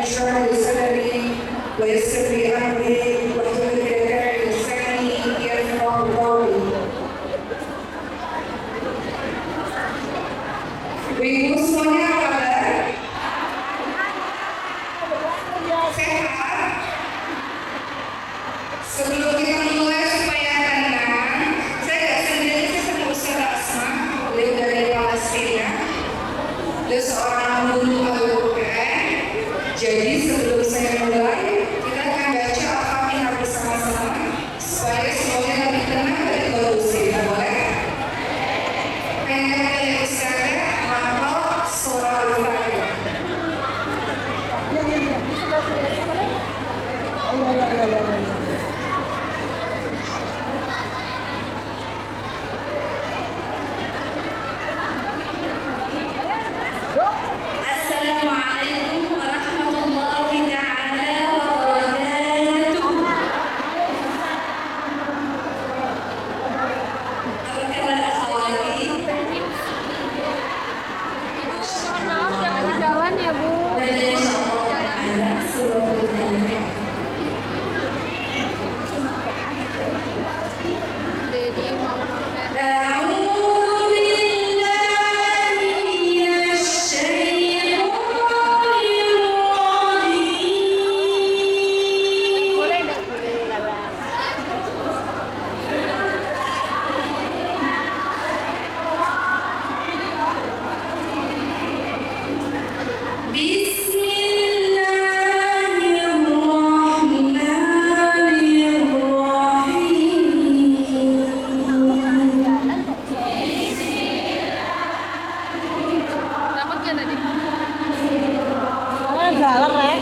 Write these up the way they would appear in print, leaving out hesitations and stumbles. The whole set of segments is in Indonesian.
اشرح لي صدري ويسر لي امري واحلل عقدة من لساني يفقهوا قولي. Ibu semuanya apa kabar? Sehat? Sebelum kita mulai supaya tenang, saya nggak sendiri, saya sama Ustaz Asma, beliau dari Palestina, beliau seorang guru Al-Quran. Jadi sebelum saya mulai, kita akan baca Al-Fatihah bersama-sama supaya semuanya lebih tenang dan kondusif. Boleh? Pengen kali Ustaz hafal surah Al-Fatihah. Assalamualaikum warahmatullahi ta'ala wabarakatuh. Apa kabar akhwati? Maaf jangan di jalan ya Bu. Dan insyaallah ada surah Al-Fatihah. Dedi mau أعوذ بالله من الشيطان الرجيم. boleh enggak boleh. بسم الله الرحمن الرحيم. Dapat enggak tadi? Galak ya.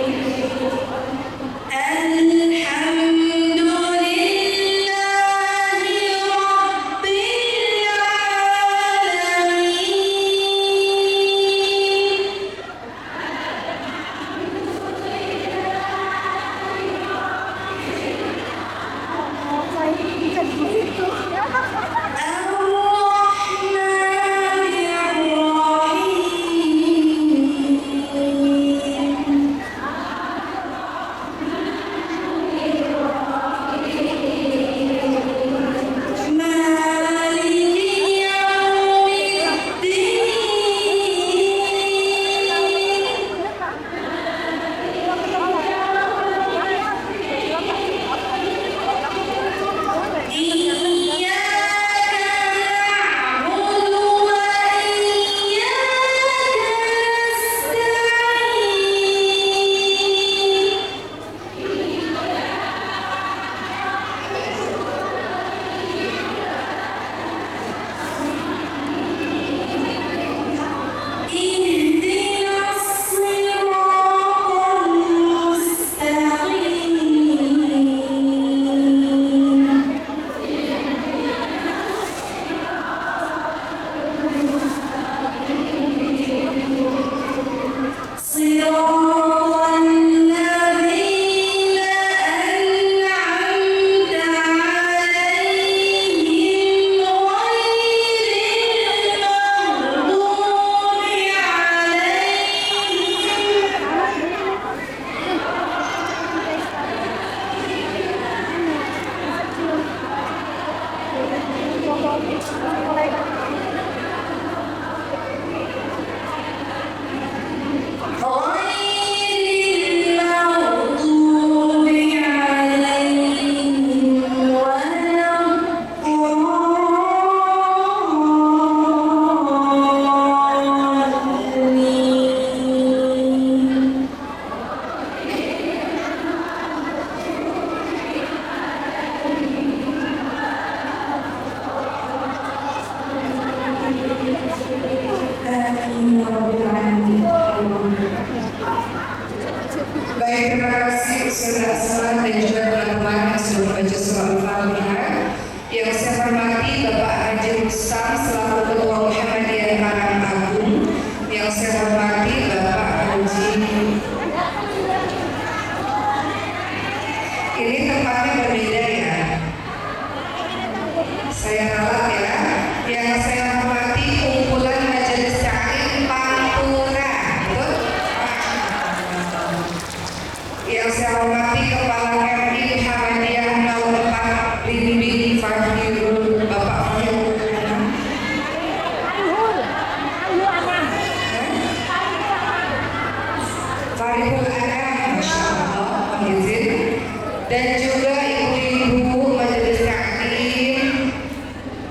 Ariful Anam, Masya Allah, mohon izin. Dan juga ibu-ibu majelis taklim,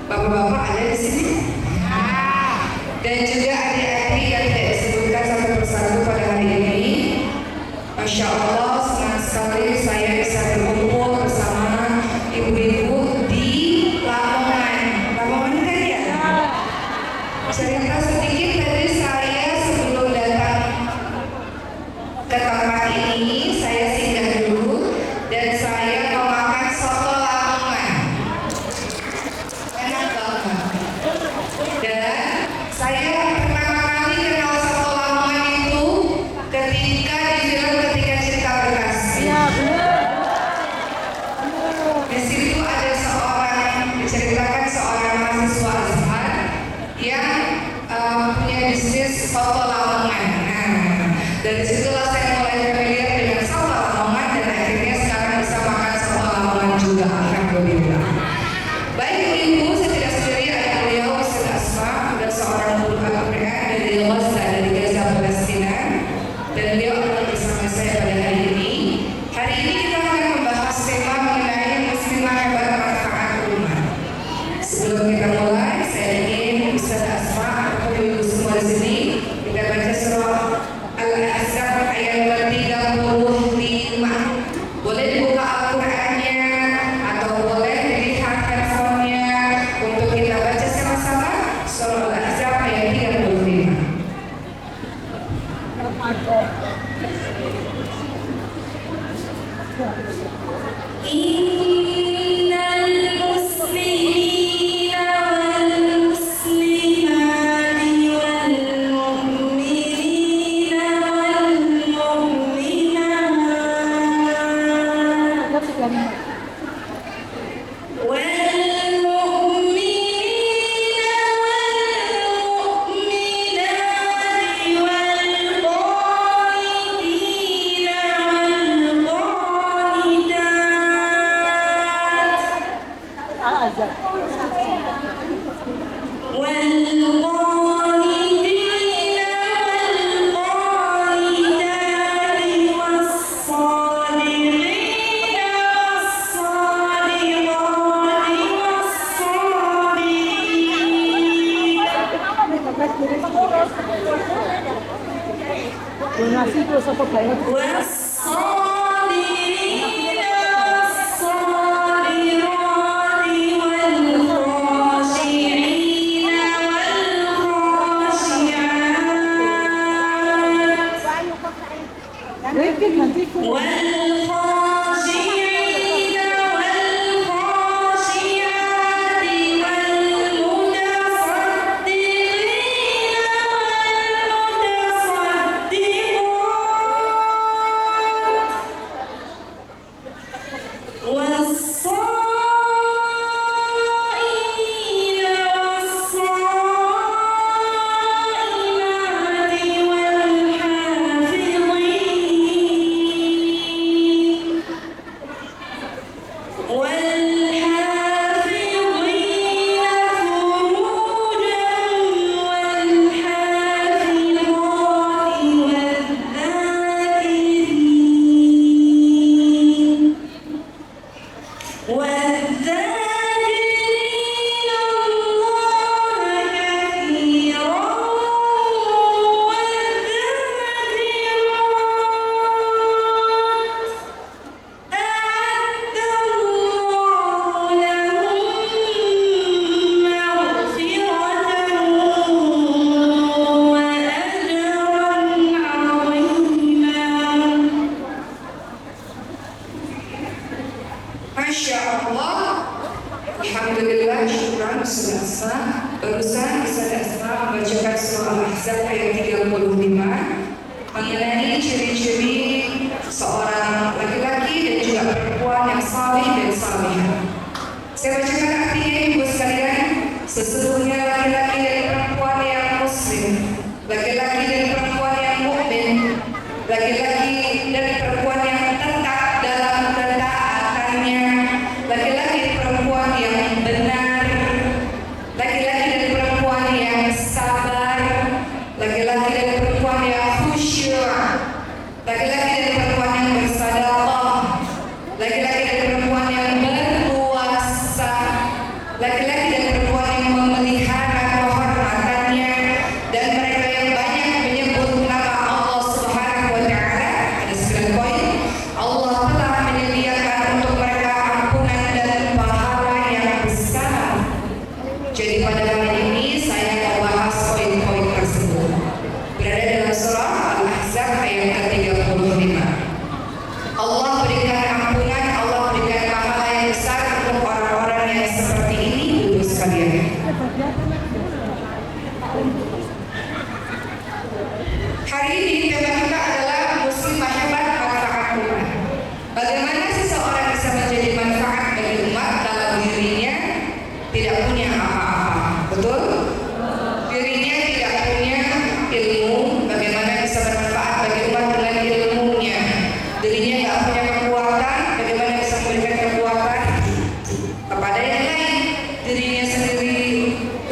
bapak-bapak ada di sini. Dan juga adik-adik yang tidak disebutkan satu persatu pada hari ini. Masya Allah, senang sekali saya bisa berkumpul bersama ibu-ibu di Lamongan. Lamongan kan ya? Cerita sedikit tadi saya sebelum datang ke tempat ini, saya singgah dulu dan saya mau makan soto Lamongan. Enak banget. Dan saya pertama kali kenal soto Lamongan itu ketika di film Ketika Cinta Berkasih. Iya, benar. Di situ ada diceritakan seorang mahasiswa Azhar yang punya bisnis soto Lamongan. Nah, dari situlah saya mulai familiar dengan soto Lamongan dan akhirnya sekarang bisa makan soto Lamongan juga. Alhamdulillah. Baik ibu, saya tidak sendiri, ada beliau Ustaz Asma, sudah seorang guru Al-Quran dari Gaza, Palestina, dan beliau akan bersama saya pada hari ini. Hari ini kita akan membahas tema mengenai muslimah hebat manfaat rumah. Sebelum kita mulai, saya ingin Ustaz Asma atau ibu semua di sini kita baca surah Al-Ahzab ayat 35. Boleh dibuka Al-Qurannya atau boleh dilihat handphonenya untuk kita baca sama-sama surah Al-Ahzab ayat 35. Innal muslimina wal muslimati wal mu'minina wal mu'minat Donasi terus apa banget? Masya Allah, Alhamdulillah, syukur Ustaz. Barusan Ustaz Asma membacakan surah Al-Ahzab ayat 35 mengenai ciri-ciri seorang laki-laki dan juga perempuan yang salih dan salihah. Saya bacakan artinya ibu sekalian. Sesungguhnya laki-laki dan perempuan yang muslim, laki-laki dan perempuan yang mukmin, laki-laki dan perempuan yang tetap dalam ketaatannya, laki-laki dan perempuan yang benar, laki-laki dan perempuan yang sabar, laki-laki dan perempuan yang khusyuk, laki-laki dan perempuan yang bersedekah, laki-laki dan perempuan yang berpuasa, laki-laki dan perempuan yang memelihara kehormatannya, dan mereka yang banyak menyebut nama Allah Subhanahu wa Ta'ala. Ada 9 poin. Allah telah menyediakan untuk mereka ampunan dan pahala yang besar. Jadi pada kali ini saya membahas poin-poin tersebut. Berada dalam surah Al-Ahzab ayat ke-35. Allah berikan ampunan, Allah berikan pahala yang besar untuk orang-orang yang seperti ini, Ibu sekalian. Hari ini tema kita adalah muslimah hebat manfaat umat. Bagaimana seseorang bisa menjadi manfaat bagi umat kalau dirinya tidak punya apa-apa? Betul? Dirinya tidak punya ilmu, bagaimana bisa bermanfaat bagi umat dengan ilmunya? Dirinya tidak punya kekuatan, bagaimana bisa memberikan kekuatan kepada yang lain? Dirinya sendiri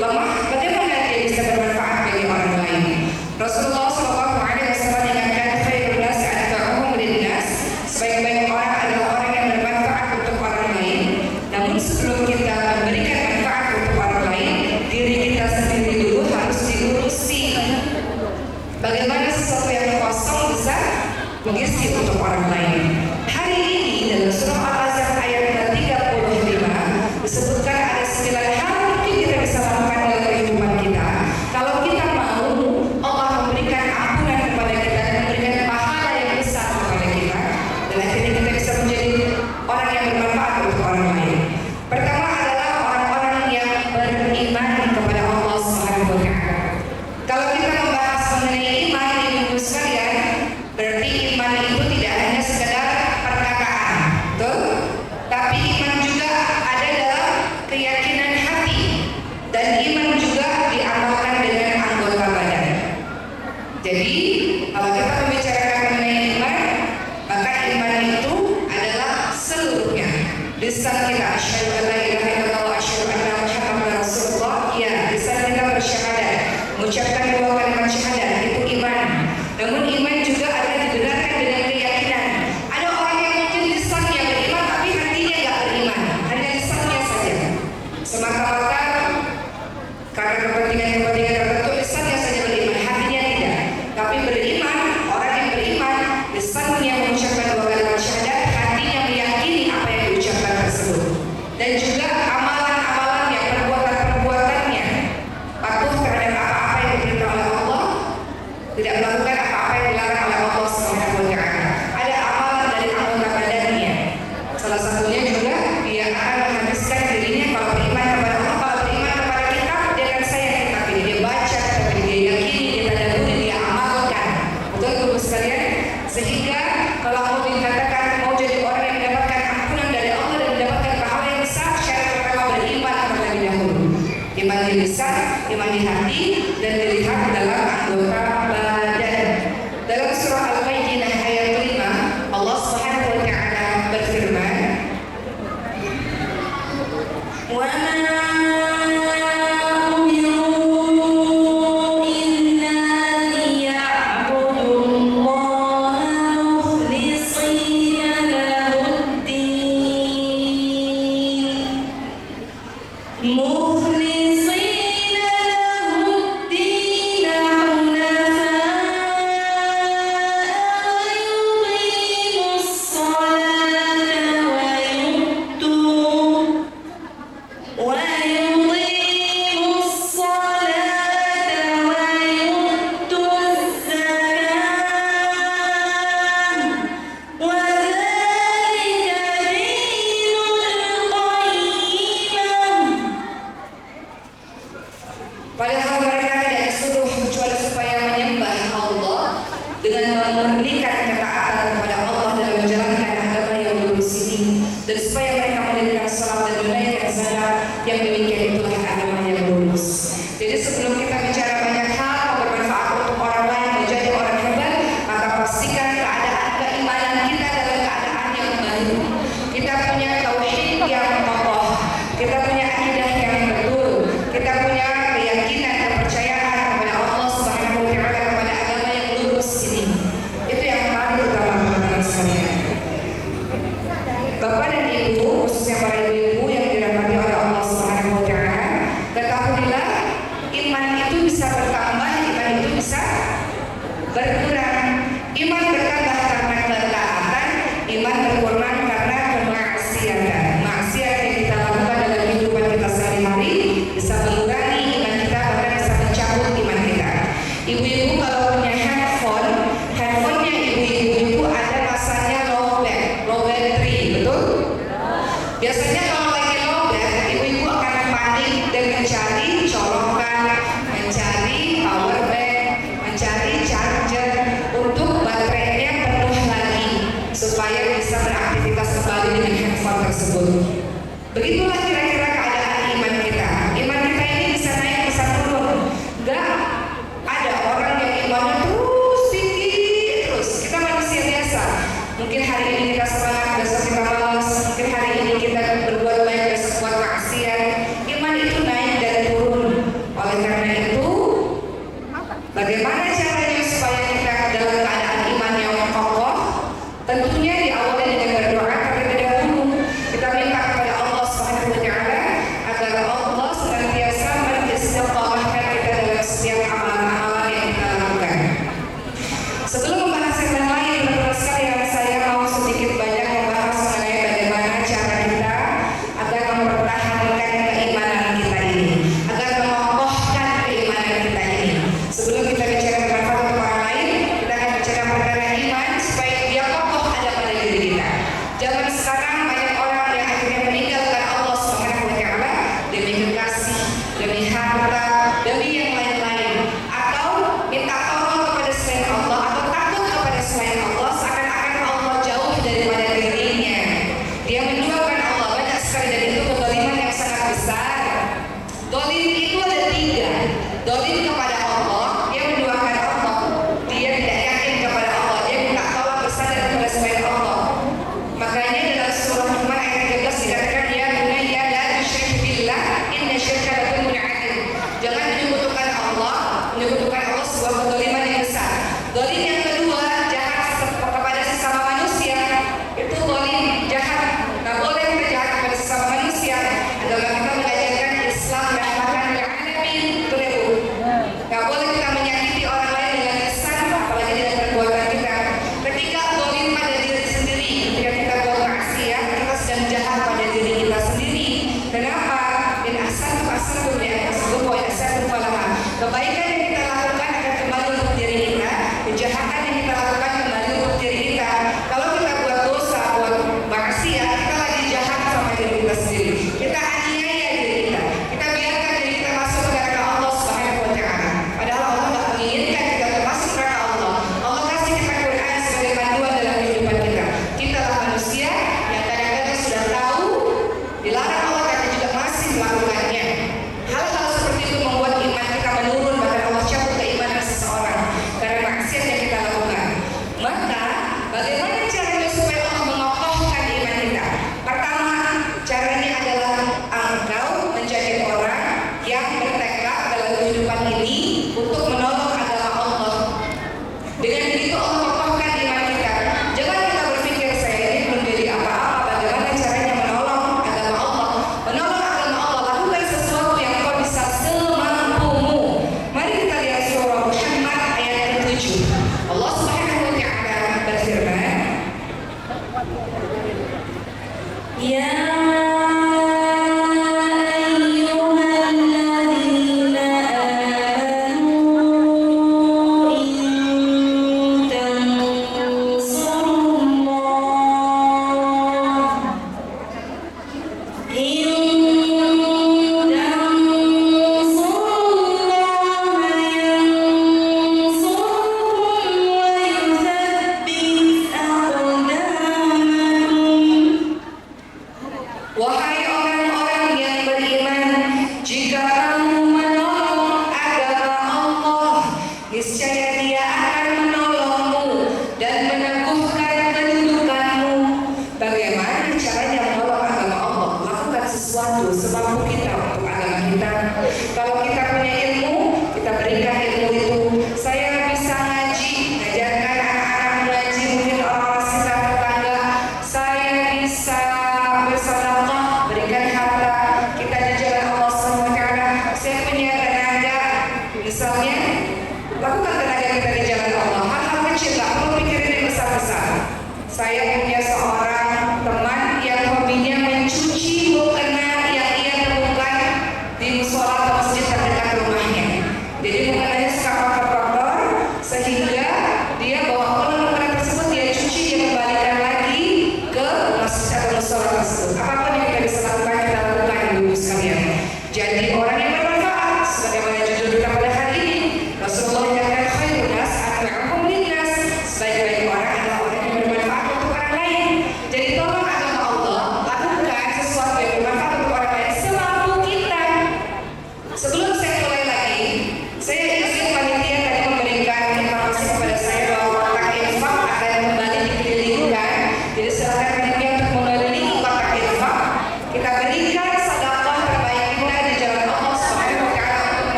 lemah, bagaimana dia bisa bermanfaat bagi orang lain? Rasulullah SAW ingatkan, khairun nas anfa'uhum linnas, sebaik-baik orang adalah orang yang bermanfaat untuk orang lain. Namun sebelum kita memberikan manfaat untuk orang lain, diri kita sendiri dulu harus diurusi. Bagaimana sesuatu yang kosong bisa mengisi untuk orang lain? Hari ini dalam surah Al-Ahzab ayat ke-35 disebutkan ada 9 hal mungkin kita bisa lakukan dalam kehidupan kita. Kalau kita mau, Allah memberikan ampunan kepada kita dan memberikan pahala yang besar kepada kita, dan akhirnya kita bisa menjadi orang yang bermanfaat untuk orang lain. Pertama adalah orang-orang yang beriman kepada Allah Subhanahu wa Ta'ala. Kalau kita membahas mengenai iman, Ibu sekalian, berarti iman itu tidak hanya sekedar perkataan, betul? Tapi iman juga ada dalam keyakinan hati, dan iman juga diamalkan dengan anggota badan. Jadi kalau kita membicarakan mengenai iman, maka iman itu adalah seluruhnya. Lisan kita asyhadu an la ilaha illallah wa asyhadu anna Muhammadar Rasulullah, ya, lisan kita bersyahadat, mengucapkan 2 kalimat syahadat, itu iman. Namun iman juga ada dibenarkan dengan keyakinan. Ada orang yang mungkin lisannya beriman tapi hatinya tidak beriman, hanya lisannya saja, semata-mata karena kepentingan-kepentingan tertentu lisannya saja beriman, hatinya tidak. Tapi beriman, orang yang beriman, lisannya mengucapkan 2 kalimat syahadat, hatinya meyakini apa yang diucapkan tersebut, dan juga amalan-amalannya, perbuatan-perbuatannya patuh terhadap apa-apa yang diperintah oleh Allah, tidak melakukan apa-apa yang dilarang oleh Allah Subhanahu wa Ta'ala. Ada amalan dari anggota badannya, salah satunya juga dia akan menghabiskan dirinya kalau beriman kepada Allah, kalau beriman kepada kitab, dia akan sayang kitab ini, dia baca kitab ini, dia yakini, dia tadaburi, dia amalkan. Betul Ibu sekalian? Sehingga kalau mau dikatakan mau jadi orang yang mendapatkan ampunan dari Allah dan mendapatkan pahala yang besar, syarat pertama beriman terlebih dahulu. Iman di lisan, iman di hati, dan dilihat dalam anggota badan. Dalam surah Al-Bayyinah ayat 5, Allah Subhanahu wa Ta'ala berfirman, "Wa ma umiru illa liya'budullaha mukhlishina lahuddin." Padahal mereka tidak disuruh kecuali supaya menyembah Allah dengan memurnikan ketaatan kepada Allah dalam menjalankan agama yang lurus ini, dan supaya mereka mendirikan salat dan menunaikan zakat, yang demikian itulah agama yang lurus. Jadi sebelum kita bicara banyak hal bermanfaat untuk orang lain, menjadi orang hebat, maka pastikan keadaan keimanan kita dalam keadaan yang baik. Kita punya tauhid yang kokoh, kita punya akidah yang betul, kita punya keyakinan, kepercayaan kepada Allah Subhanahu wa Ta'ala, kepada agama yang lurus ini. Itu yang paling Iman bertambah karena ketaatan, iman berkurang karena kemaksiatan. Maksiat yang kita lakukan dalam kehidupan kita sehari-hari bisa mengurangi iman kita, bahkan bisa mencabut iman kita. Ibu-ibu kalau punya handphonenya ibu-ibu ada masanya low battery, betul? Biasanya kalau lagi lowbat, ibu-ibu akan panik dan mencari colokan, mencari power bank, mencari charger untuk baterainya penuh lagi supaya bisa beraktivitas kembali dengan handphone tersebut. Begitulah kira-kira keadaan iman kita. Iman kita ini bisa naik, bisa turun. Enggak ada orang yang imannya terus tinggi terus. Kita manusia biasa. Mungkin hari ini kita semangat, besok kita malas. Mungkin hari ini kita berbuat baik, besok buat maksiat. Iman itu naik dan turun. Oleh karena itu, bagaimana caranya supaya kita dalam keadaan iman yang kokoh? Tentunya diawali dengan berdoa terlebih dahulu. Kita minta kepada Allah Subhanahu wa taala agar Allah senantiasa mengistiqamahkan kita dalam setiap amalan-amalan yang kita lakukan. Sebelum membahas yang lain, teman-teman sekalian, saya mau sedikit banyak membahas mengenai bagaimana cara kita agar mempertahankan keimanan kita ini, agar mengokohkan keimanan kita ini. Sebelum kita bicara bermanfaat untuk orang lain, kita akan bicara perkara iman supaya dia kokoh ada pada diri kita. Zaman sekarang banyak orang yang akhirnya meninggalkan Allah Subhanahu wa taala demi kekasih, demi harta, demi yang lain-lain, atau minta tolong kepada selain Allah, atau takut kepada selain Allah, seakan-akan Allah jauh daripada dirinya. Dia menduakan Allah banyak sekali, dan itu kezaliman yang sangat besar. Zalim itu ada 3. Zalim kepada Allah, dia menduakan Allah, dia tidak yakin kepada Allah, dia minta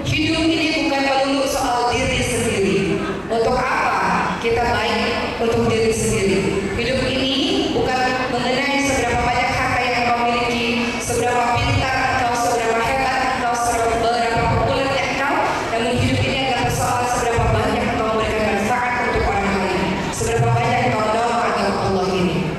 Hidup ini bukan melulu soal diri sendiri. Untuk apa kita baik untuk diri sendiri? Hidup ini bukan mengenai seberapa banyak harta yang kau miliki, seberapa pintar engkau, seberapa hebat engkau, seberapa populer engkau. Namun hidup ini adalah soal seberapa banyak engkau memberikan manfaat untuk orang lain, seberapa banyak engkau menolong agama Allah ini.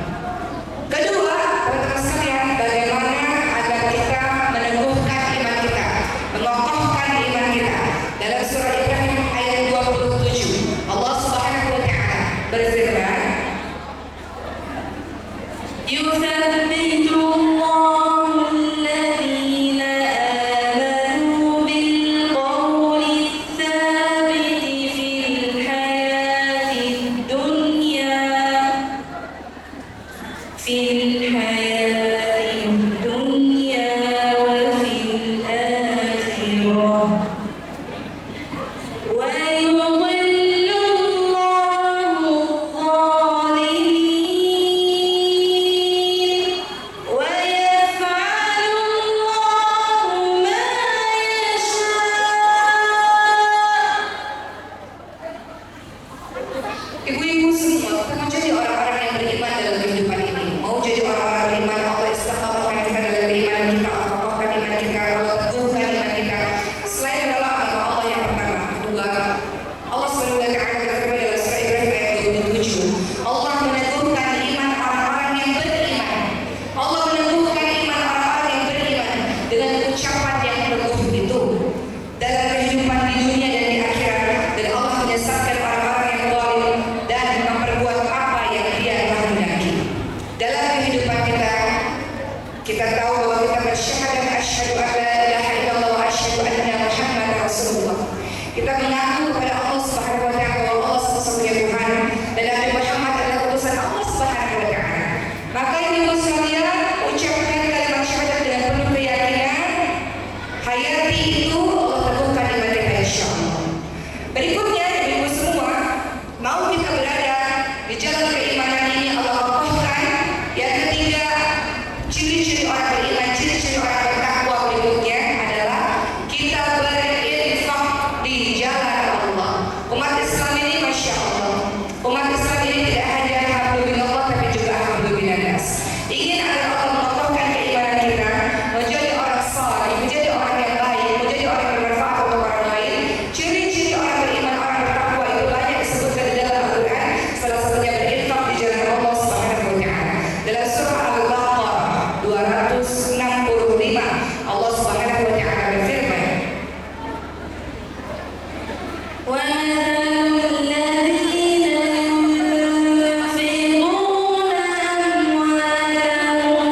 Kedua, teman-teman sekalian, bagaimana agar kita meneguhkan iman kita, mengokohkan iman kita. Dalam surah Ibrahim ayat 27, Allah Subhanahu wa taala berfirman, يثبت الله الذين آمنوا بالقول الثابت في الحياة الدنيا وفي الآخرة ويضل الله الظالمين ويفعل الله ما يشاء. ibu-ibu semua, kita mau jadi orang-orang yang beriman dalam kehidupan ini. Mau jadi orang-orang beriman, Allah istiqamahkan kita dalam keimanan kita, kokohkan iman kita, teguhkan iman kita. Selain adalah agama Allah yang pertama. Kedua, Allah Subhanahu wa taala berfirman dalam surah Ibrahim ayat 27, Allah meneguhkan iman orang-orang yang beriman. Allah meneguhkan iman orang-orang yang beriman dengan ucapan yang teguh itu dalam kehidupan di dunia dan di akhirat. Dan Allah menyesatkan orang-orang yang zalim dan memperbuat apa yang dia kehendaki. Dalam kehidupan kita tahu bahwa kita bersyahadat asyhadu an la ilaha illallah wa asyhadu anna Muhammadar Rasulullah. Kita mengaku kepada Allah Subhanahu wa taala bahwa Allah sesungguhnya Tuhan dan Nabi Muhammad adalah utusan Allah Subhanahu wa taala. Maka ibu sekalian, ucapkan kalimat syahadat dengan penuh keyakinan. Hayati itu Allah teguhkan iman kita insyaallah. Berikutnya ibu semua, mau kita berada di jalan keimanan ini Allah kokohkan. Yang ketiga, ciri-ciri orang beriman, ciri-ciri orang bertakwa berikutnya adalah kita berinfak di jalan Allah. Umat Islam ini masya Allah, umat Islam ini tidak hanya hablum minallah tapi juga hablum minannas. Ingin agar Allah mengokohkan keimanan kita, menjadi orang saleh, menjadi orang yang baik, menjadi orang yang bermanfaat untuk orang lain. Ciri-ciri orang beriman, orang bertakwa itu banyak disebutkan di dalam Al-Quran. Salah satunya berinfak di jalan Allah Subhanahu wa taala. Dalam surah Al-Baqarah 265 Allah Subhanahu wa taala berfirman, ومثل الذين ينفقون أموالهم ابتغاء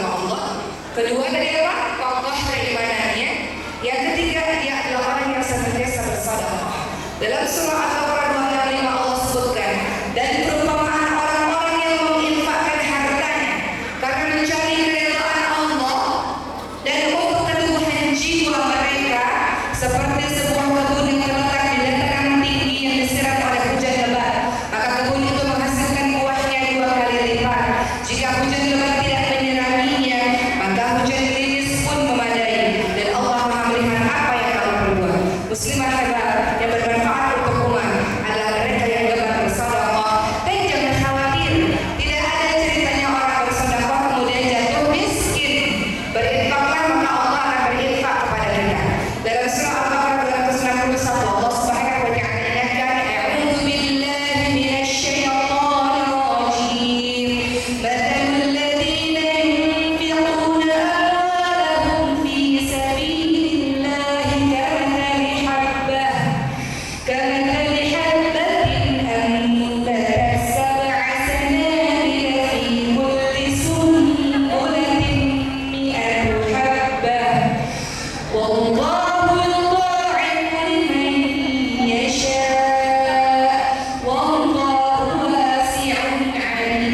مرضات Kedua tadi apa? Kokoh keimanannya. Yang ketiga, dia adalah orang yang senantiasa bersedekah. Dalam surah Al-Baqarah 265 Allah sebutkan, dan perumpamaan orang-orang yang menginfakkan hartanya karena mencari keridhaan Allah dan untuk keteguhan jiwa mereka seperti sebuah kebun yang terletak di dataran tinggi yang disiram oleh hujan lebat. Maka kebun itu menghasilkan buahnya 2 kali lipat. Jika hujan lebat tidak menyiraminya, maka hujan gerimis pun memadai. Dan muslimah hebat yang bermanfaat untuk umat adalah mereka yang gemar bersedekah. Dan jangan khawatir, tidak ada ceritanya orang bersedekah kemudian jatuh miskin. Berinfaklah maka Allah akan berinfak kepada mereka. Dalam surah Al-Baqarah 261 Allah Subhanahu wa taala menyatakan, "A'udzu billahi minasy syaithanir rajim. Mathalul ladzina yunfiquna amwalahum fi sabilillahi kamathali habbatin anbatat sab'a sanabila fi kulli sunbulatin mi'atu habbah. Wallahu yudha'ifu liman yasha' wallahu wasi'un 'alim."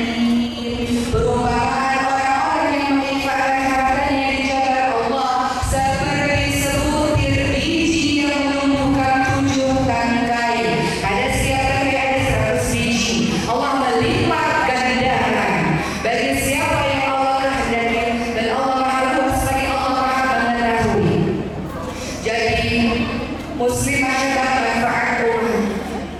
Perumpamaan orang-orang yang menginfakkan hartanya di jalan Allah seperti sebutir biji yang menumbuhkan 7 tangkai. Pada setiap tangkai ada 100 biji. Allah melipat gandakan bagi siapa yang Allah kehendaki, dan Allah Maha Luas lagi, Allah Maha Mengetahui. Jadi muslimah hebat manfaat umat.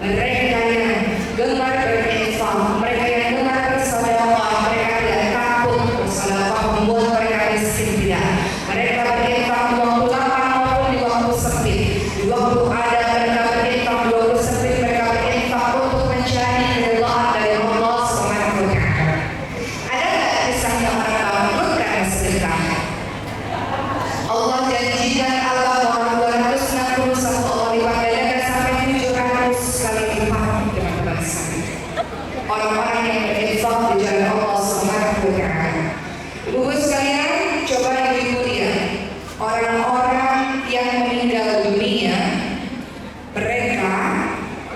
Mereka yang gemar berinfak, mereka yang gemar bersedekah, mereka tidak takut bersedekah membuat mereka miskin, tidak. Mereka berinfak di waktu lapang maupun di waktu sempit. Di waktu ada mereka berinfak, di waktu sempit mereka berinfak untuk mencari keridhaan dari Allah Subhanahu wa taala. Ada nggak kisah yang orang bangkrutkan sedekah? Allah janjikan Allah orang 261 Allah lipat gandakan sampai 700 kali lipat, teman-teman sekalian. Orang-orang yang berinfak di jalan Allah Subhanahu wa taala. Ibu sekalian, coba ibu lihat orang-orang yang meninggal dunia, mereka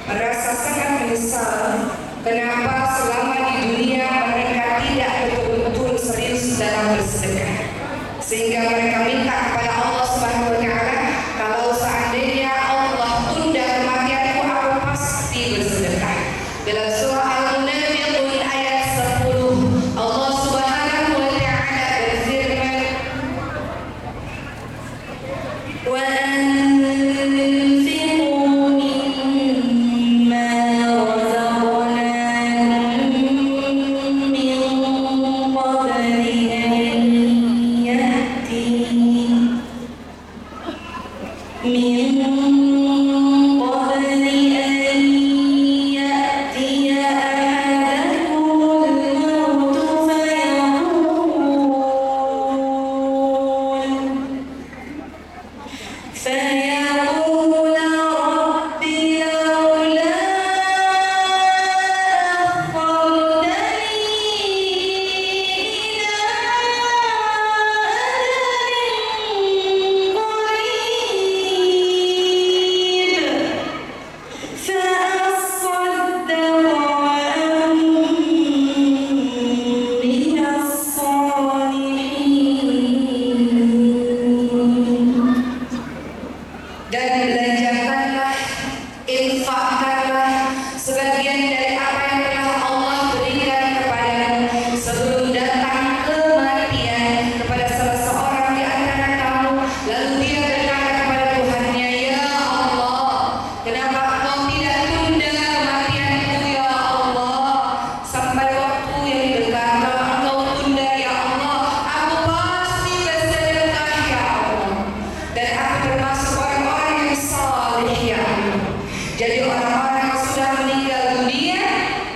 merasa sangat menyesal kenapa selama di dunia mereka tidak betul-betul serius dalam bersedekah, sehingga mereka minta kepada Allah Subhanahu wa taala, kalau seandainya Allah tunda kematianku, aku pasti bersedekah. Dalam surah Al-Munafiqun ayat 10 Allah Subhanahu wa taala berfirman, wa anfiqu mimma razaqnakum min qabli an ya'ti ahadakumul mautu فيقول ربي لولا أخرتني إلى أجل قريب فأصدق وأكن من الصالحين. dan belanjakanlah, infakkanlah sebagian dari apa yang telah Allah berikan kepadamu sebelum datang kematian kepada salah seorang di antara kamu, lalu dia berkata kepada Tuhannya, "Ya Allah, kenapa Engkau tidak tunda kematianku ya Allah sampai waktu yang dekat? Kalau Engkau tunda ya Allah, aku pasti bersedekah ya Allah, dan aku termasuk orang-orang yang saleh ya Allah." Jadi orang-orang yang sudah meninggal dunia,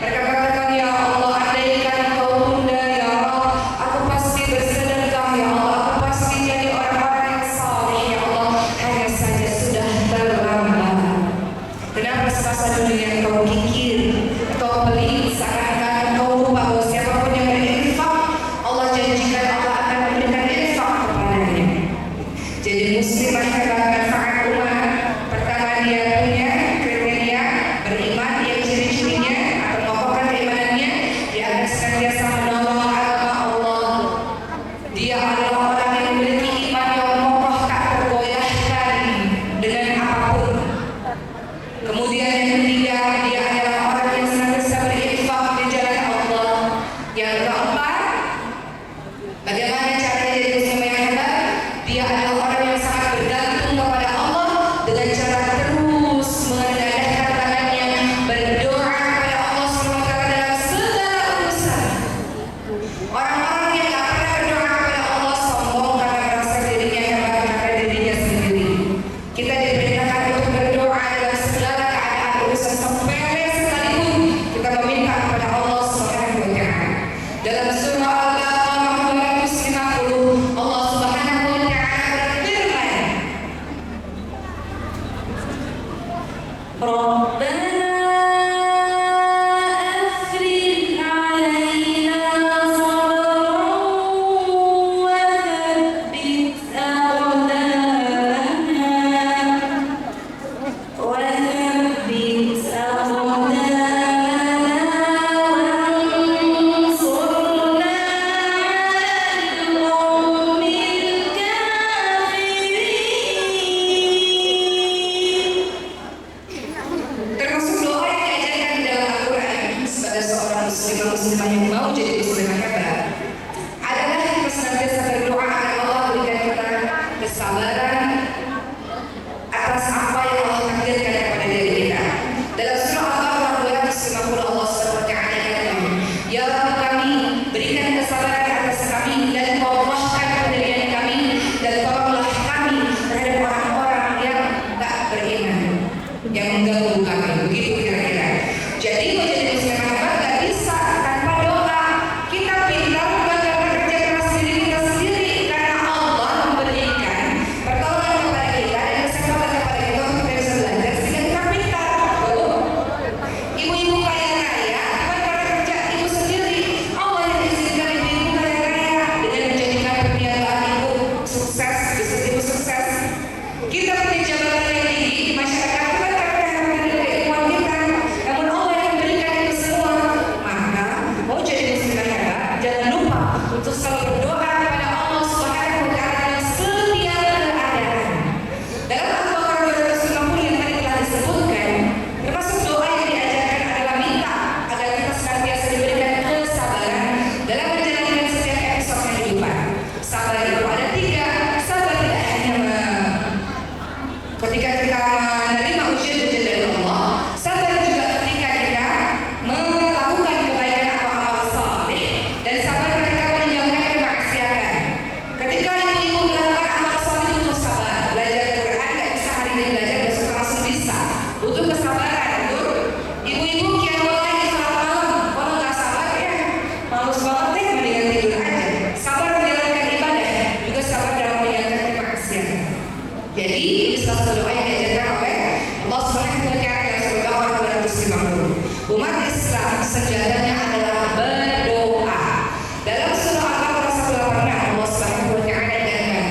mereka katakan, "Ya Allah, andaikan Engkau tunda ya Allah, aku pasti bersedekah ya Allah, aku pasti jadi orang-orang yang saleh ya Allah." Hanya saja sudah terlambat. Kenapa semasa dunia kau kikir, kau pelit, seakan-akan kau lupa bahwa siapapun yang berinfak, Allah janjikan Allah akan memberikan infak kepadanya. Jadi muslimah hebat manfaat umat. Pertama, dia punya kriteria beriman yang ciri-cirinya atau mengokohkan keimanannya, dia akan senantiasa menolong agama Allah. Dia adalah orang yang memiliki iman yang kokoh, tak tergoyahkan dengan apapun. Kemudian yang ketiga, dia adalah orang yang senantiasa berinfak di jalan Allah. Yang keempat, bagaimana caranya jadi muslim yang hebat? Dia adalah orang yang sangat bergantung kepada Allah atas apa yang Allah takdirkan kepada diri kita. Dalam surah Al-Baqarah 250 Allah SWT katakan, Ya Rabb kami, berikan kesabaran atas kami dan kokohkan pendirian kami dan tolonglah kami terhadap orang-orang yang tak beriman, yang mengganggu kami. Begitu kira-kira. Jadi menjadi muslim hebat gak bisa tanpa doa. Kita pintar bukan bekerja keras diri kita sendiri, karena Allah memberikan pertolongan kepada kita dan kesempatan kepada kita untuk kita bisa belajar sehingga kita pintar. Betul? Ibu-ibu kaya raya bukan karena kerja ibu sendiri. Allah yang izinkan ibu-ibu kaya raya dengan menjadikan perniagaan ibu sukses, bisnis ibu sukses. Kita punya jabatan yang tinggi di masyarakat bukan karena keilmuan kita, namun Allah yang memberikan itu semua. Maka mau jadi muslim hebat, jangan lupa untuk selalu berdoa kepada Allah Subhanahu wa Ta'ala dalam setiap keadaan. Dalam Al-Baqarah 250 yang tadi telah disebutkan, termasuk doa yang diajarkan adalah minta agar kita senantiasa diberikan kesabaran dalam menjalankan setiap episode kehidupan. Sabar itu ada 3. Sabar tidak hanya ketika kita menerima ujian-ujian dari Allah, sabar juga ketika kita melakukan kebaikan atau amal saleh, dan sabar ketika meninggalkan kemaksiatan. Ketika ibu melakukan amal saleh butuh sabar. Belajar Quran nggak bisa hari ini belajar besok langsung bisa. Butuh kesabaran. Betul? Ibu-ibu yang mulai sholat malam, kalau nggak sabar ya malas banget deh, mendingan tidur aja. Sabar menjalankan ibadah, juga sabar dalam meninggalkan kemaksiatan. Jadi ini salah satu doa yang diajarkan oleh Allah Subhanahu wa Ta'ala dalam surah Al-Baqarah 250. Umat Islam senjatanya adalah berdoa. Dalam surah Al-Baqarah 186 Allah Subhanahu wa Ta'ala katakan,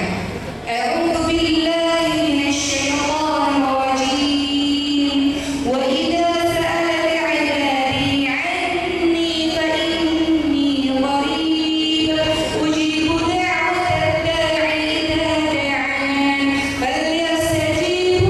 A'udzu billahi minasy syaithanir rajim. Wa idza sa'alaka 'ibadi 'anni fa inni qarib ujibu da'watad da'i idza da'an فليستجيبوا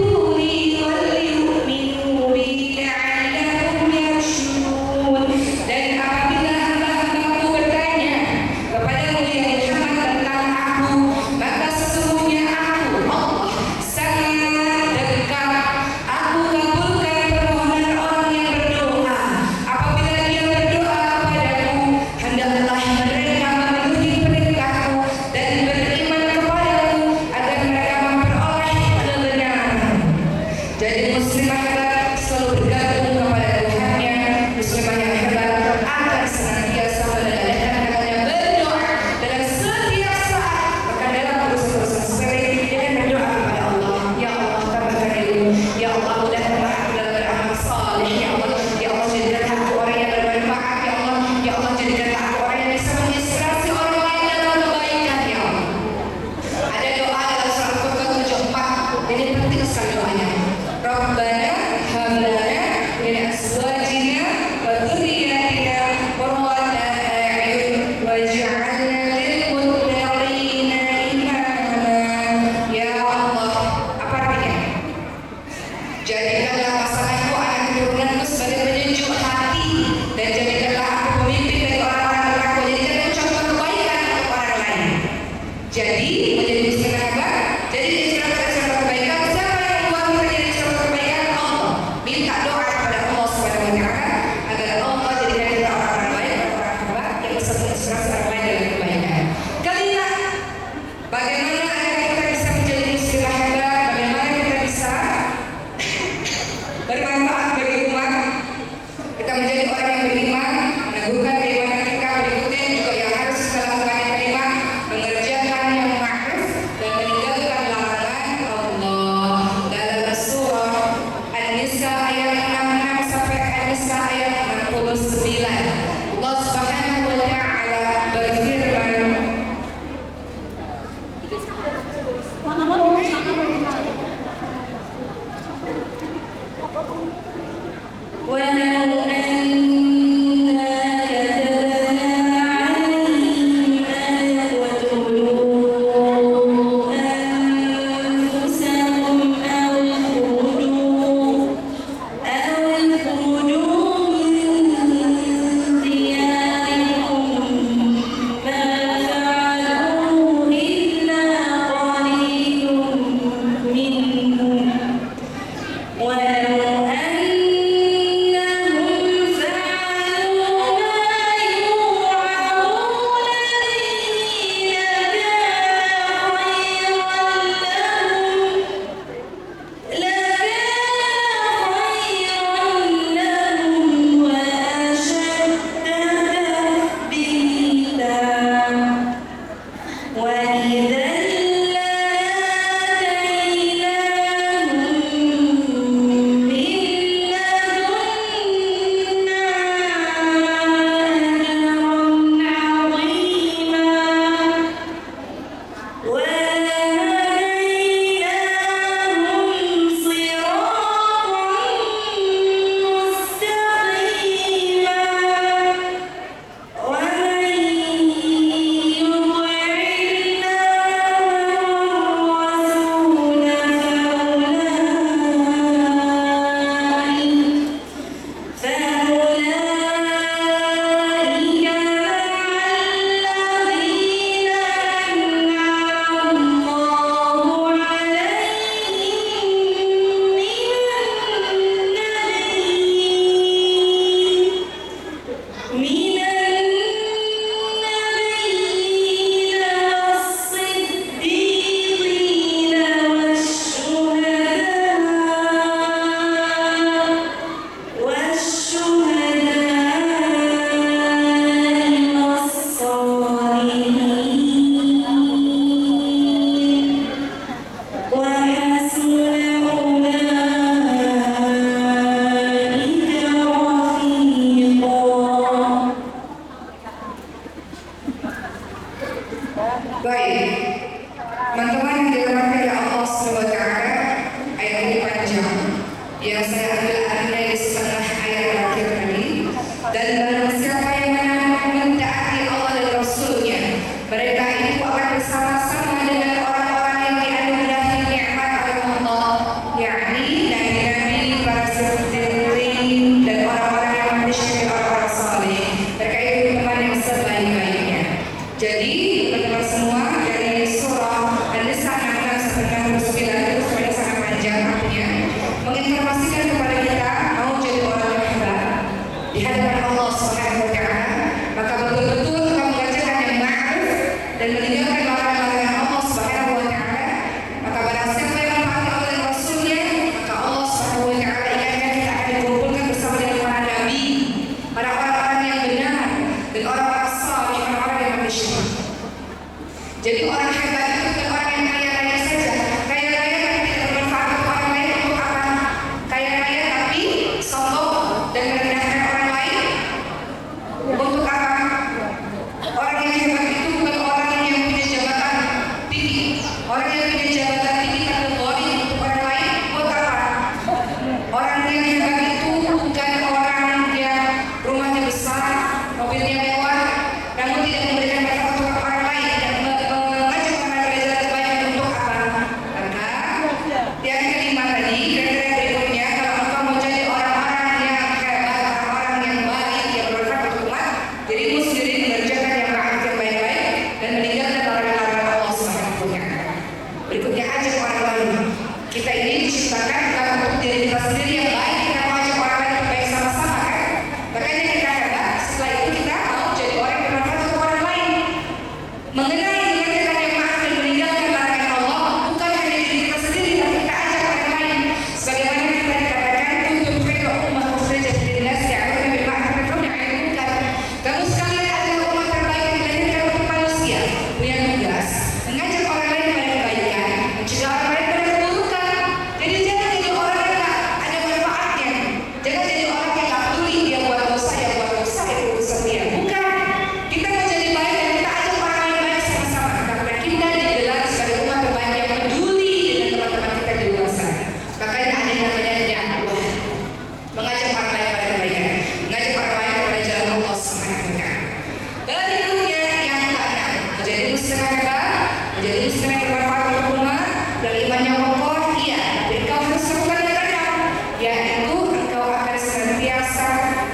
imannya kokoh, iya, tapi engkau harus lakukan yang benar, yaitu engkau akan senantiasa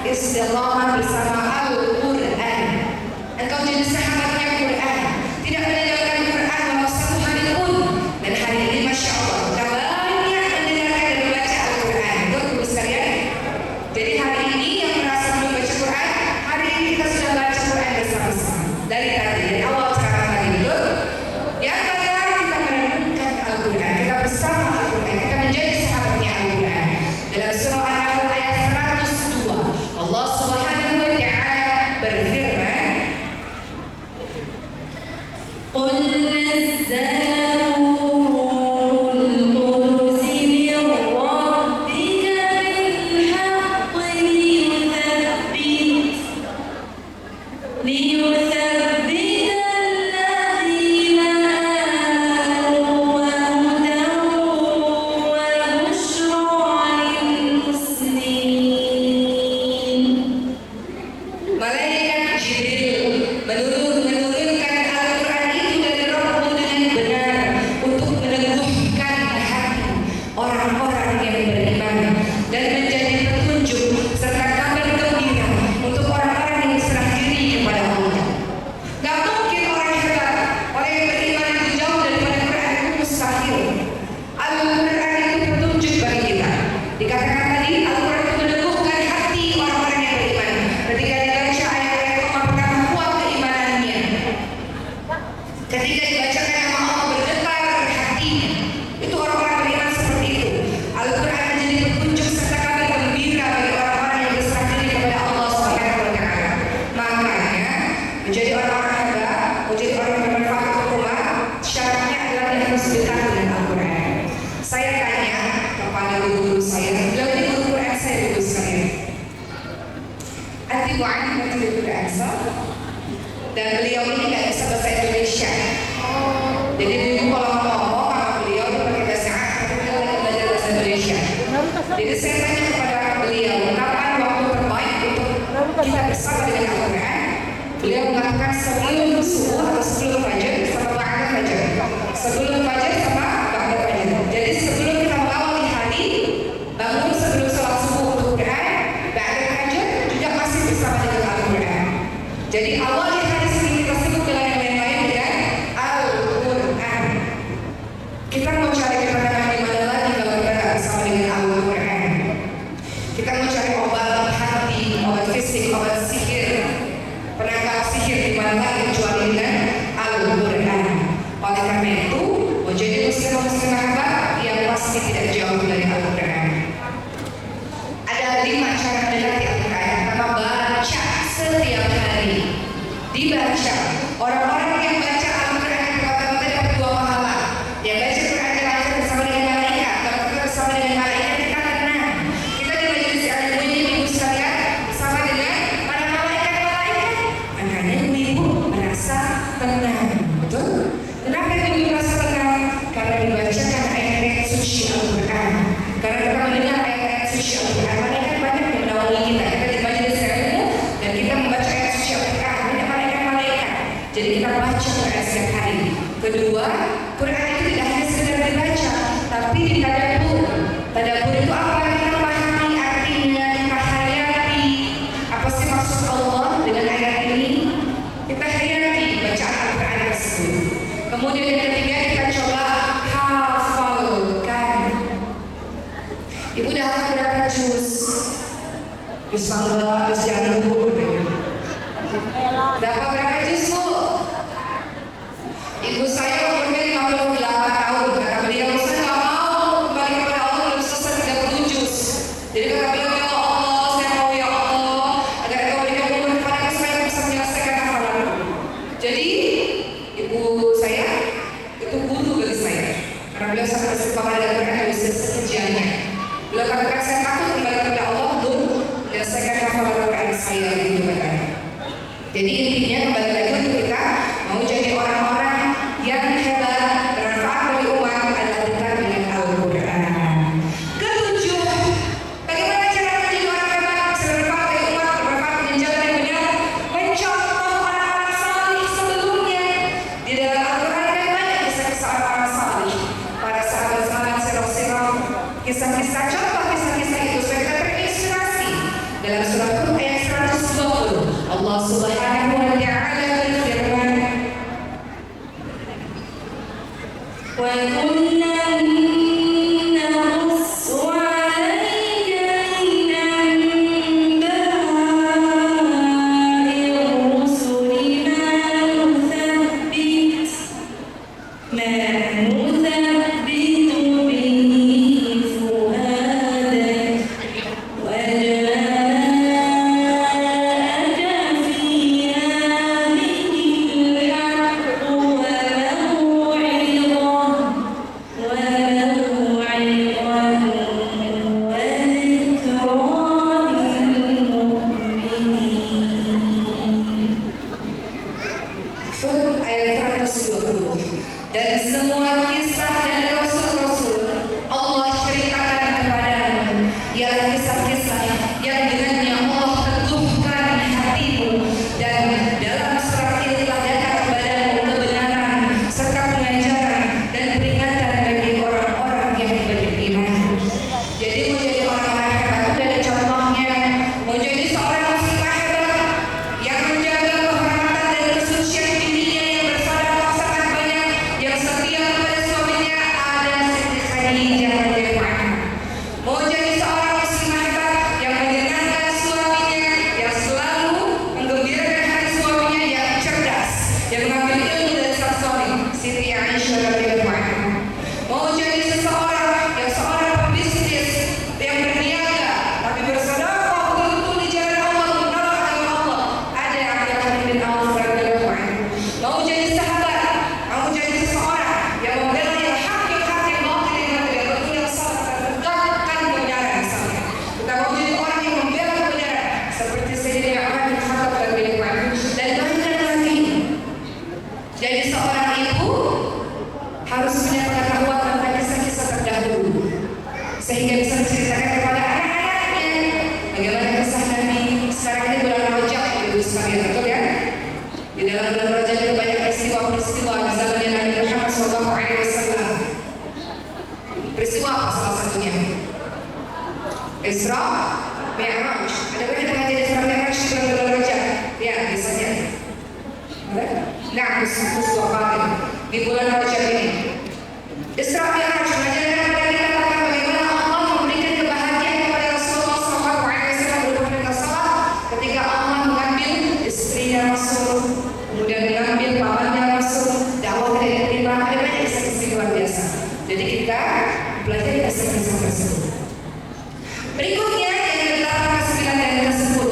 istiqamah bersama Al-Quran. Engkau jadi sahabatnya Quran, tidak meninggalkan Quran walau satu hari pun. Dan hari ini Masya Allah kita banyak mendengarkan dan membaca Al-Quran. Itu Ibu sekalian. Jadi hari ini yang merasa belum baca Quran, hari ini kita sudah baca Quran bersama-sama dari tadi, dari awal sekarang tadi itu. Yang pertama kita merenungkan Al-Quran, kita bersama Al-Quran, kita menjadi sahabatnya Al-Quran. Dalam surah An-Nahl ayat 102, Allah Subhanahu wa Ta'ala berfirman, قل نزله روح القدس من ربك بالحق ليثبت الذين آمنوا وهدى وبشرى للمسلمين. malaikat Jibril menurunkan Al-Quran itu dari Rabbmu dengan benar untuk meneguhkan hati orang-orang yang beriman dan menjadi petunjuk serta kabar gembira untuk orang-orang yang berserah diri kepada Allah. Gak mungkin orang hebat, orang yang beriman itu jauh daripada Quran, itu mustahil. Al-Quran itu petunjuk bagi kita. Dikatakan tadi Al-Quran itu meneguhkan hati orang-orang yang beriman. Ketika dibaca ayat-ayat Allah pertama kuat keimanannya. Ketika dibacakan nama Allah bergetar hati. Itu orang-orang beriman seperti itu. Al-Quran menjadi petunjuk serta kabar gembira bagi orang-orang yang berserah diri kepada Allah Subhanahu wa Ta'ala. Makanya menjadi orang-orang hebat, menjadi orang yang bermanfaat untuk umat, syaratnya adalah dia harus dekat dengan Al-Quran. Saya tanya kepada guru saya, beliau ini guru Quran saya dulu sekalian. Anti Quran itu Quran dan beliau ini nggak bisa bahasa Indonesia. Jadi dulu kalau ngomong sama beliau itu pakai bahasa Arab, tapi beliau lagi belajar bahasa Indonesia. Jadi saya tanya kepada beliau, kapan waktu terbaik untuk kita bersama dengan Al-Quran? Beliau mengatakan sebelum subuh atau sebelum fajar sama ba'da fajar. Sebelum fajar sama ba'da fajar. Jadi sebelum kita mengawali hari, bangun sebelum sholat subuh untuk Quran, ba'da fajar juga masih bersama dengan Al-Quran. Jadi awali hari sebelum kita sibuk dengan yang lain dengan Al-Quran. Kita mau cari ketenangan di mana lagi kalau kita nggak bersama dengan Al-Quran? Kita mau cari obat hati, obat fisik, obat sihir, penangkal sihir di mana lagi kecuali dengan Al-Quran. Oleh karena itu, mau jadi muslimah hebat yang pasti tidak jauh dari Al-Quran. Ada 5 cara mendekati Al-Quran. Pertama, baca setiap hari. Dibaca. Orang-orang yang baca Al-Quran kata-kata dapat 2 pahala. Yang baca Quran dibaca bersama dengan malaikat. Kalau kita bersama dengan malaikat kita tenang. Kita di majelis ilmu ini ibu sekalian bersama dengan para malaikat-malaikat. Makanya ibu merasa tenang. Betul? Kenapa ibu merasa tenang? Karena dibacakan ayat-ayat suci Al-Quran. Karena kita mendengar ayat-ayat suci Al-Quran. Malaikat banyak yang menaungi kita. Kita di majelis ilmu dan kita membaca ayat suci Al-Quran. Banyak malaikat-malaikat. Jadi kita baca Quran setiap hari. Kedua, Quran itu tidak hanya sekedar dibaca, tapi ditadabbur. Tadabbur itu apa? Kita memahami artinya, kita hayati. Apa sih maksud Allah dengan ayat ini? Kita hayati bacaan Al-Quran tersebut. Kemudian yang ketiga kita coba hafalkan. Ibu dah hafal berapa juz? Juz 14, juz yang luhur. Dapat berapa juz bu? Ibu saya umurnya 58 tahun. Kata beliau, saya nggak mau kembali kepada Allah belum selesai 30 juz. Jadi kata beliau, ya Allah, saya mau ya Allah agar Engkau berikan umur kepada saya bisa menyelesaikan hafalan. Jadi ibu saya itu guru bagi saya. Karena beliau sangat bersemangat dengan Quran dan bisa. Beliau katakan saya takut kembali kepada Allah untuk menyelesaikan hafalan Quran saya. Kisah-kisah, contoh kisah-kisah itu supaya kita terinspirasi. Dalam surah Hud ayat 120, Allah Subhanahu wa taala berfirman, "Wa kunna naqussu 'alaika min anba'i rusuli ma nuthabbitu bihi fu'adak wa ja'aka fi hadhihi al-haqq wa Hud ayat 120. Dan semua kisah dan rasul-rasul Allah ceritakan kepadamu ialah kisah-kisah yang dengannya Allah teguhkan hatimu, dan dalam surat ini telah datang kepadamu kebenaran serta pengajaran dan peringatan bagi orang-orang yang beriman. Jadi mau jadi orang-orang hebat itu ada contohnya. Mau jadi seorang muslimah hebat yang menjaga kehormatan dan kesucian dirinya, yang bersedekah sangat banyak, yang setia kepada suaminya, ada Siti Khadijah radhiyallahu anha. Mau jadi seorang muslimah hebat yang menyenangkan suaminya, yang selalu menggembirakan hati suaminya, yang cerdas, yang mengambil ilmu dari sang suami, Siti Aisyah radhiyallahu anha. Mau jadi seseorang yang seorang pebisnis yang berniaga tapi bersedekah betul-betul di jalan Allah, menolong agama Allah, ada Abdurrahman bin Auf radhiyallahu anhu. Mau jadi sahabat, mau jadi seseorang yang membela yang hak yang batil, yang betul yang salah, dan tegakkan kebenaran misalnya. Kita mau jadi orang yang membela kebenaran seperti Sayyidina Umar bin Khattab radhiyallahu anhu, dan banyak lagi. Jadi seorang ibu harus punya pengetahuan tentang kisah-kisah terdahulu sehingga bisa menceritakan kepada anak-anaknya bagaimana kisah Nabi. Sekarang ini bulan Rajab, ibu sekalian, betul ya? Di dalam bulan Rajab itu banyak peristiwa-peristiwa di zamannya Nabi Muhammad SAW. Peristiwa apa salah satunya? Isra Mi'raj. Ada banyak pengajian Isra Mi'raj di bulan Rajab. Ya, misalnya. Nah, peristiwa apa di bulan Rajab ini? Isra Mi'raj mengajarkan kepada kita tentang bagaimana Allah memberikan kebahagiaan kepada Rasulullah SAW berupa perintah salat ketika Allah mengambil istrinya Rasul, kemudian mengambil pamannya Rasul, dakwah tidak diterima. Ada banyak kisah-kisah luar biasa. Jadi kita pelajari kisah-kisah tersebut. Berikutnya yang ke-8, ke-9 dan ke-10,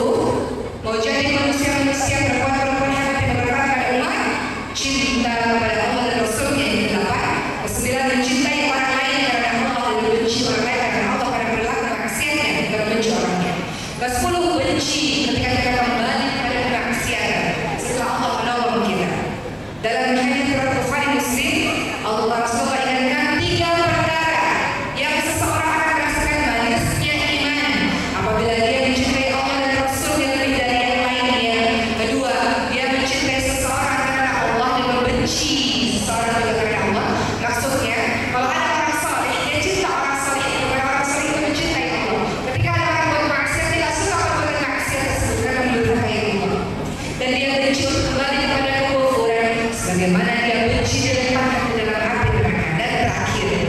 mau jadi manusia-manusia perempuan-perempuan yang bermanfaat pada umat, cinta kepada Allah dan Rasulnya. Yang ke-8, ke-9, mencintai orang lain karena Allah dan benci orang lain karena Allah, karena berlaku maksiatnya dan benci orangnya. Ke-10, benci ketika kita kembali kepada kemaksiatan setelah Allah menolong kita. Dalam hadis riwayat Bukhari Muslim, Allah Rasulullah ingatkan 3 perkara yang seseorang akan rasakan manisnya iman apabila dia mencintai Allah dan Rasulnya lebih dari yang lainnya. Kedua, dia mencintai seseorang karena Allah dan membenci seseorang juga karena Allah. Maksudnya, kalau ada orang saleh, dia cinta orang saleh itu karena orang saleh itu mencintai Allah. Ketika ada orang buat maksiat, dia tidak suka perbuatan maksiat tersebut karena mendurhakai Allah. Dan dia benci untuk kembali kepada kekufuran, sebagaimana dia benci dilemparkan ke dalam api neraka. Dan terakhir,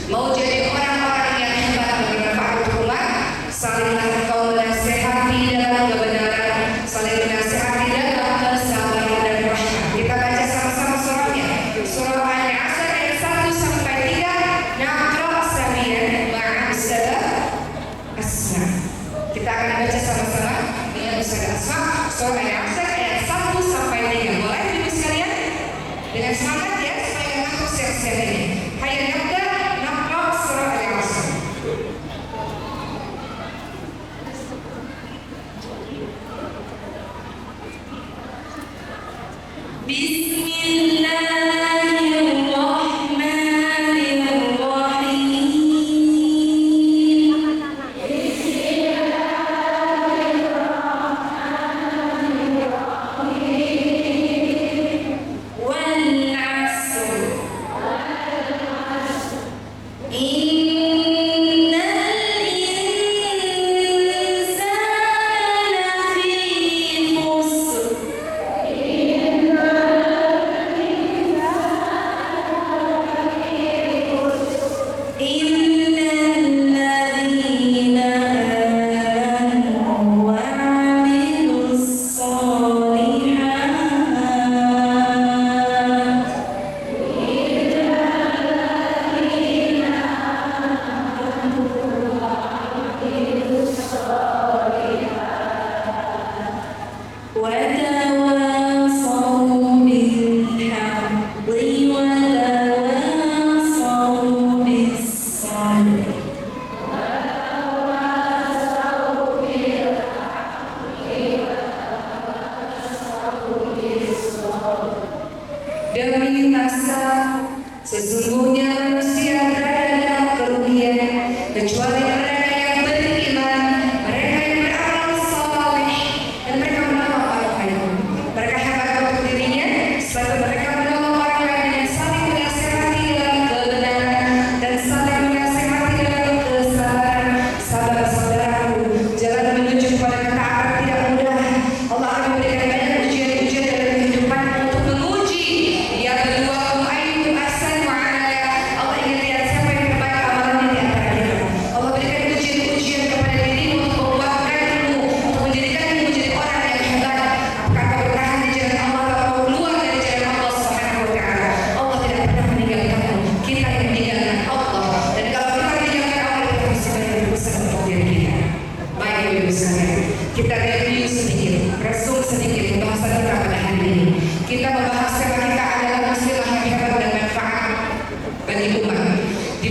mau jadi orang-orang yang hebat dan bermanfaat untuk umat, salinglah engkau menasihati dalam kebenaran, saling menasihati dalam kesabaran dan rahmat. Kita baca sama-sama surahnya. Surah Al-Asr ayat 1 sampai 3. Naqra sabiyan ma'asada asma. Kita akan baca sama-sama dengan Ustaz Asma. Surah Al-Asr ayat 1 sampai 3. Boleh ibu sekalian? Dengan semangat ya, supaya ngantuk siang-siang ini. Hayya nabda naqra surah Al-Asr. Wal 'asr. Inna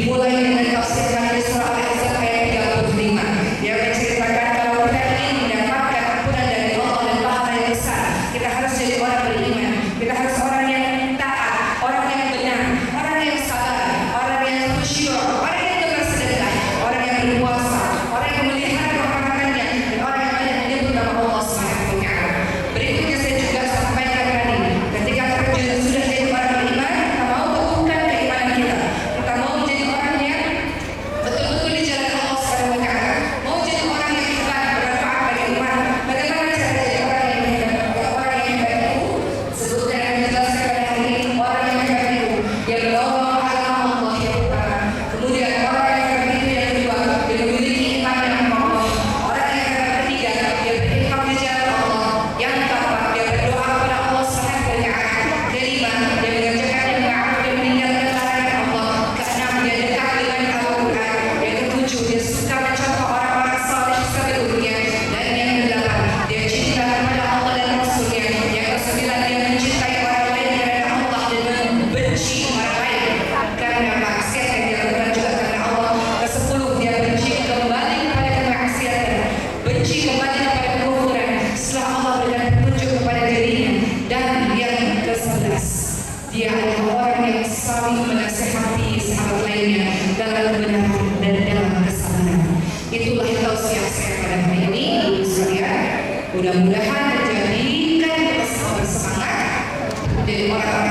Dimulai dengan tafsiran dari surah Al-Ahzab ayat 35. Dia menceritakan kalau kita ingin mendapatkan ampunan dari Allah dan pahala yang besar, kita harus jadi orang beriman. Kita harus orang yang taat, orang yang benar, orang yang sabar, orang yang khusyuk, orang yang bersedekah, orang yang berpuasa, orang yang melihara kehormatannya, dan orang yang banyak menyebut nama Allah Subhanahu wa taala. Berikutnya saya juga sampaikan tadi, ketika kita sudah jadi orang beriman, kita mau teguhkan keimanan kita. Kita mau menjadi orang yang betul-betul di jalan Allah Subhanahu wa taala. Mau jadi orang yang hebat, bermanfaat bagi umat. Bagaimana cara jadi orang yang hebat? Orang yang hebat itu sebutkan yang dijelaskan pada hari ini, orang yang hebat itu yang menolong agama Allah yang utama. Kemudian orang yang hebat itu yang kedua, dia memiliki iman yang kokoh. Orang yang hebat ketiga, dia berinfak di jalan Allah. Yang keempat, dia berdoa kepada Allah Subhanahu wa taala. Kelima, dia mengerjakan yang ma'ruf dan meninggalkan larangan Allah. Keenam, dia dekat dengan Al-Quran. Yang ketujuh, dia suka mencontoh orang-orang saleh sebelumnya. Dan yang kedelapan, dia cinta kepada Allah dan Rasulnya. Yang kesembilan, dia mencintai orang lain karena Allah dan membenci orang lain karena maksiat yang dia lakukan juga karena Allah. Kesepuluh, dia benci kembali kepada kemaksiatan, benci kembali kepada kekufuran setelah Allah berikan petunjuk kepada dirinya. Dan yang ke-11, dia adalah orang yang saling menasihati sahabat lainnya dalam kebenaran dan dalam kesabaran. Itulah tausiah saya pada hari ini, ibu sekalian. Mudah-mudahan menjadikan kita semua bersemangat menjadi orang